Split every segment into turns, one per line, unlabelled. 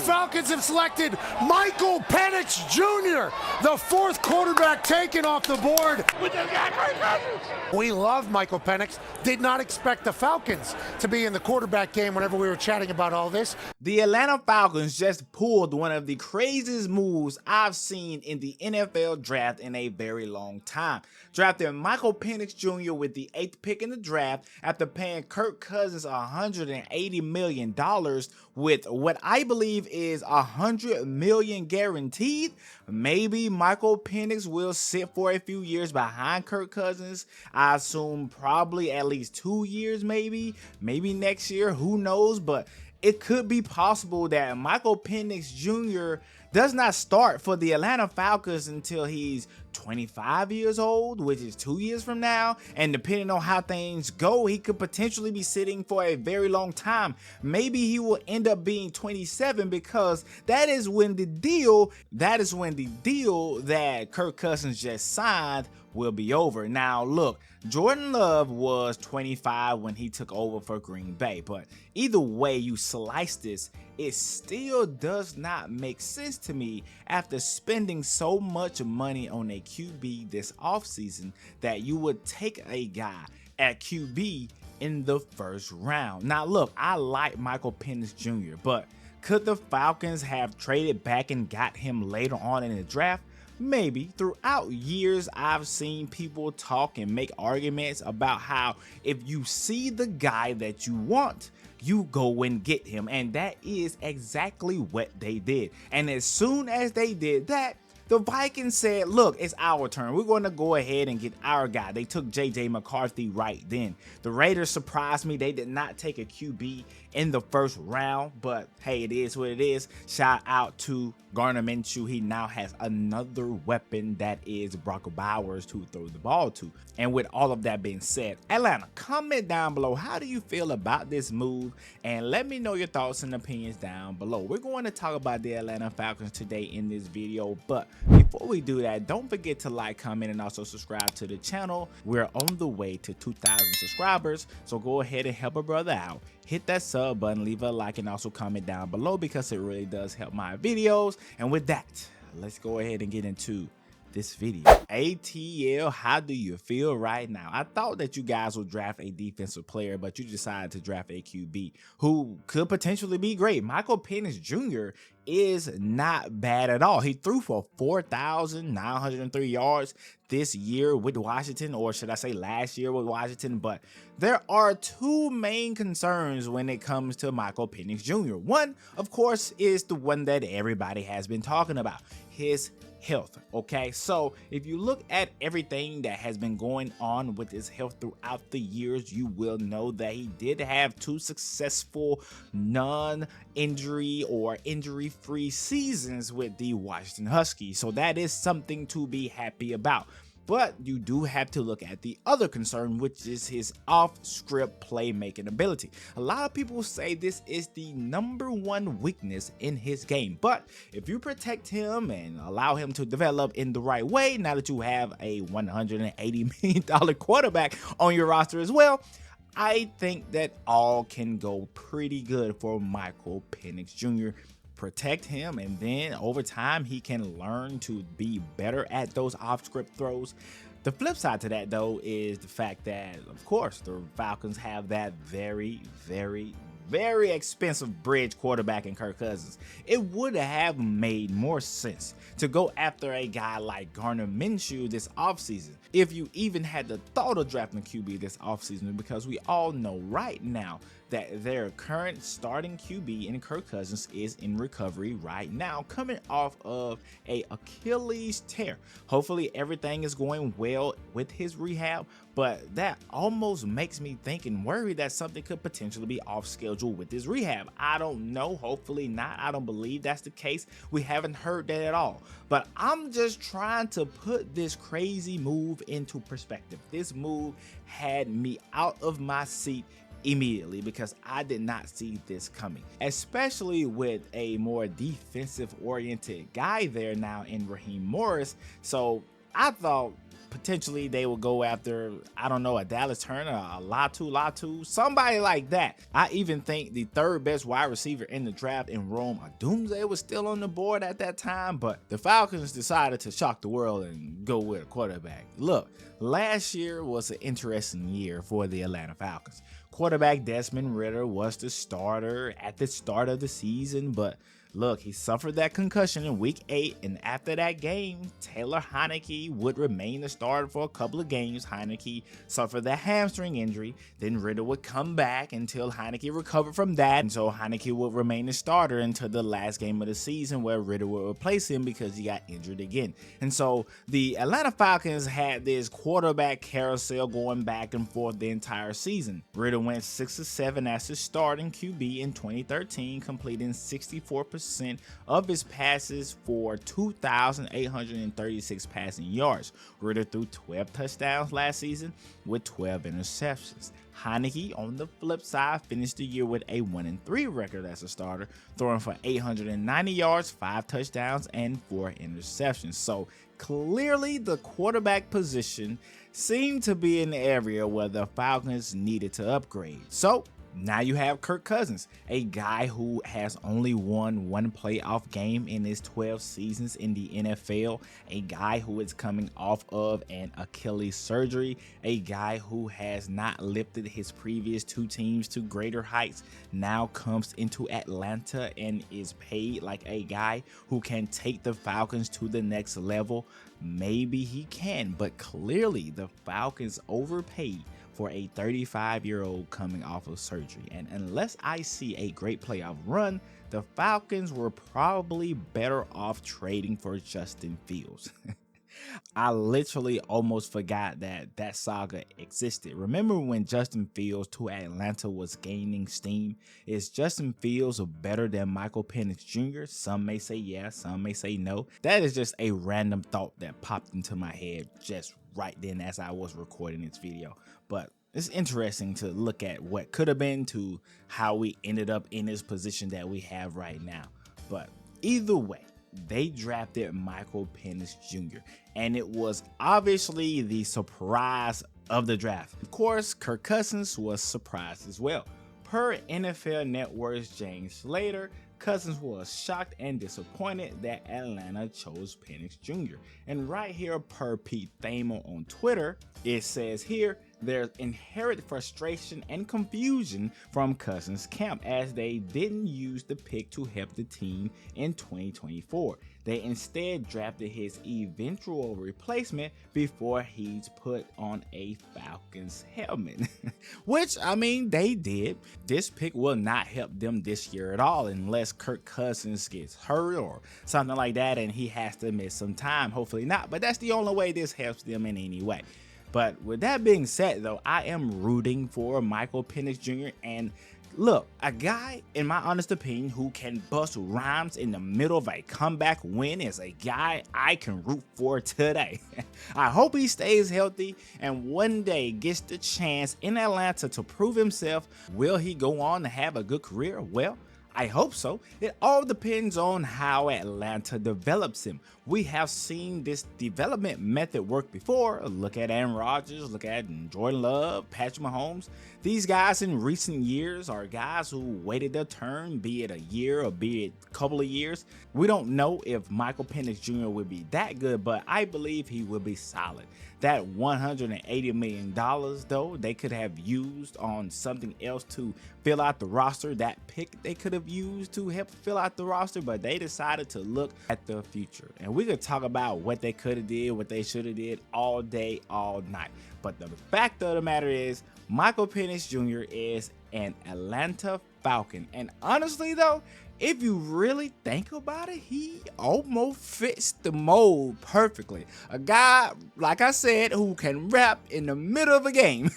Falcons have selected Micheal Penix Jr., the fourth quarterback taken off the board. We love Micheal Penix. Did not expect the Falcons to be in the quarterback game whenever we were chatting about all this.
The Atlanta Falcons just pulled one of the craziest moves I've seen in the NFL draft in a very long time. Drafted Micheal Penix Jr. with the 8th pick in the draft after paying Kirk Cousins $180 million with what I believe is $100 million guaranteed. Maybe Micheal Penix will sit for a few years behind Kirk Cousins. I assume probably at least 2 years, maybe next year, who knows, but it could be possible that Micheal Penix Jr. does not start for the Atlanta Falcons until he's 25 years old, which is 2 years from now. And depending on how things go, he could potentially be sitting for a very long time. Maybe he will end up being 27 because that is when the deal that Kirk Cousins just signed will be over. Now look, Jordan Love was 25 when he took over for Green Bay, but either way you slice this, it still does not make sense to me after spending so much money on a QB this offseason that you would take a guy at QB in the first round. Now look, I like Micheal Penix Jr., but could the Falcons have traded back and got him later on in the draft? Maybe. Throughout years, I've seen people talk and make arguments about how if you see the guy that you want, you go and get him. And that is exactly what they did. And as soon as they did that, the Vikings said, look, it's our turn. We're going to go ahead and get our guy. They took J.J. McCarthy right then. The Raiders surprised me. They did not take a QB in the first round, but hey, it is what it is. Shout out to Gardner Minshew. He now has another weapon, that is Brock Bowers, to throw the ball to. And with all of that being said, Atlanta, comment down below, how do you feel about this move? And let me know your thoughts and opinions down below. We're going to talk about the Atlanta Falcons today in this video, but before we do that, don't forget to like, comment, and also subscribe to the channel. We're on the way to 2,000 subscribers, so go ahead and help a brother out. Hit that sub button, leave a like, and also comment down below because it really does help my videos. And with that, let's go ahead and get into this video. ATL, how do you feel right now? I thought that you guys would draft a defensive player, but you decided to draft a QB who could potentially be great. Micheal Penix Jr. is not bad at all. He threw for 4,903 yards this year with Washington, or should I say last year with Washington. But there are two main concerns when it comes to Micheal Penix Jr. One, of course, is the one that everybody has been talking about, his health. Okay, so if you look at everything that has been going on with his health throughout the years, you will know that he did have 2 successful non-injury or injury-free seasons with the Washington Huskies, so that is something to be happy about. But you do have to look at the other concern, which is his off-script playmaking ability. A lot of people say this is the #1 weakness in his game. But if you protect him and allow him to develop in the right way, now that you have a $180 million quarterback on your roster as well, I think that all can go pretty good for Micheal Penix Jr. Protect him, and then over time he can learn to be better at those off-script throws. The flip side to that, though, is the fact that, of course, the Falcons have that very expensive bridge quarterback in Kirk Cousins. It would have made more sense to go after a guy like Gardner Minshew this offseason, if you even had the thought of drafting QB this offseason, because we all know right now that their current starting QB in Kirk Cousins is in recovery right now, coming off of a Achilles tear. Hopefully everything is going well with his rehab, but that almost makes me think and worry that something could potentially be off schedule with his rehab. I don't know, hopefully not. I don't believe that's the case. We haven't heard that at all, but I'm just trying to put this crazy move into perspective. This move had me out of my seat immediately because I did not see this coming, especially with a more defensive oriented guy there now in Raheem Morris. So I thought potentially they will go after, I don't know, a Dallas Turner, a Latu, somebody like that. I even think the third best wide receiver in the draft in Rome Odunze was still on the board at that time, but the Falcons decided to shock the world and go with a quarterback. Look, last year was an interesting year for the Atlanta Falcons. Quarterback Desmond Ridder was the starter at the start of the season, but look, he suffered that concussion in week 8, and after that game, Taylor Heinicke would remain the starter for a couple of games. Heinicke suffered that hamstring injury, then Ridder would come back until Heinicke recovered from that, and so Heinicke would remain the starter until the last game of the season where Ridder would replace him because he got injured again. And so the Atlanta Falcons had this quarterback carousel going back and forth the entire season. Ridder went 6-7 as his starting QB in 2013, completing 64% of his passes for 2,836 passing yards. Ridder threw 12 touchdowns last season with 12 interceptions. Heinicke, on the flip side, finished the year with a 1-3 record as a starter, throwing for 890 yards, 5 touchdowns, and 4 interceptions. So clearly the quarterback position seemed to be an area where the Falcons needed to upgrade. So now you have Kirk Cousins, a guy who has only won one playoff game in his 12 seasons in the NFL, a guy who is coming off of an Achilles surgery, a guy who has not lifted his previous 2 teams to greater heights, now comes into Atlanta and is paid like a guy who can take the Falcons to the next level. Maybe he can, but clearly the Falcons overpaid for a 35-year-old coming off of surgery. And unless I see a great playoff run, the Falcons were probably better off trading for Justin Fields. I literally almost forgot that saga existed. Remember when Justin Fields to Atlanta was gaining steam? Is Justin Fields better than Micheal Penix Jr.? Some may say yes, some may say no. That is just a random thought that popped into my head just right then as I was recording this video. But it's interesting to look at what could have been to how we ended up in this position that we have right now. But either way, they drafted Micheal Penix Jr. and it was obviously the surprise of the draft. Of course, Kirk Cousins was surprised as well. Per NFL Network's James Slater, Cousins was shocked and disappointed that Atlanta chose Penix Jr. And right here, per Pete Thamel on Twitter, it says here, there's inherent frustration and confusion from Cousins' camp as they didn't use the pick to help the team in 2024. They instead drafted his eventual replacement before he's put on a Falcons helmet. Which, I mean, they did. This pick will not help them this year at all unless Kirk Cousins gets hurt or something like that and he has to miss some time. Hopefully not, but that's the only way this helps them in any way. But with that being said, though, I am rooting for Micheal Penix Jr. And look, a guy, in my honest opinion, who can bust rhymes in the middle of a comeback win is a guy I can root for today. I hope he stays healthy and one day gets the chance in Atlanta to prove himself. Will he go on to have a good career? Well, I hope so. It all depends on how Atlanta develops him. We have seen this development method work before. Look at Aaron Rodgers, look at Jordan Love, Patrick Mahomes. These guys in recent years are guys who waited their turn, be it a year or be it a couple of years. We don't know if Micheal Penix Jr. will be that good, but I believe he will be solid. That $180 million, though, they could have used on something else to fill out the roster. That pick they could have used to help fill out the roster, but they decided to look at the future. And we could talk about what they could have did, what they should have did all day, all night. But the fact of the matter is, Micheal Penix Jr. is an Atlanta Falcon. And honestly, though, if you really think about it, he almost fits the mold perfectly. A guy, like I said, who can rap in the middle of a game.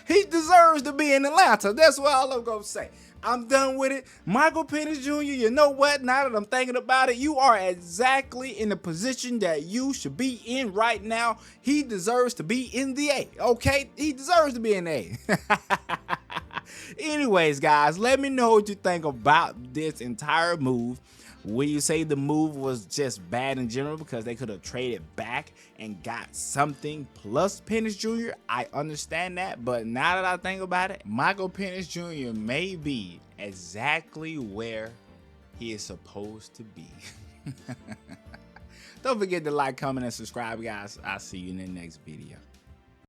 He deserves to be in Atlanta. That's what all I'm going to say. I'm done with it. Micheal Penix Jr., you know what? Now that I'm thinking about it, you are exactly in the position that you should be in right now. He deserves to be in the A, okay? He deserves to be in the A. Anyways, guys, let me know what you think about this entire move. Will you say the move was just bad in general because they could have traded back and got something plus Penix Jr.? I understand that, but now that I think about it, Micheal Penix Jr. may be exactly where he is supposed to be. Don't forget to like, comment, and subscribe, guys. I'll see you in the next video.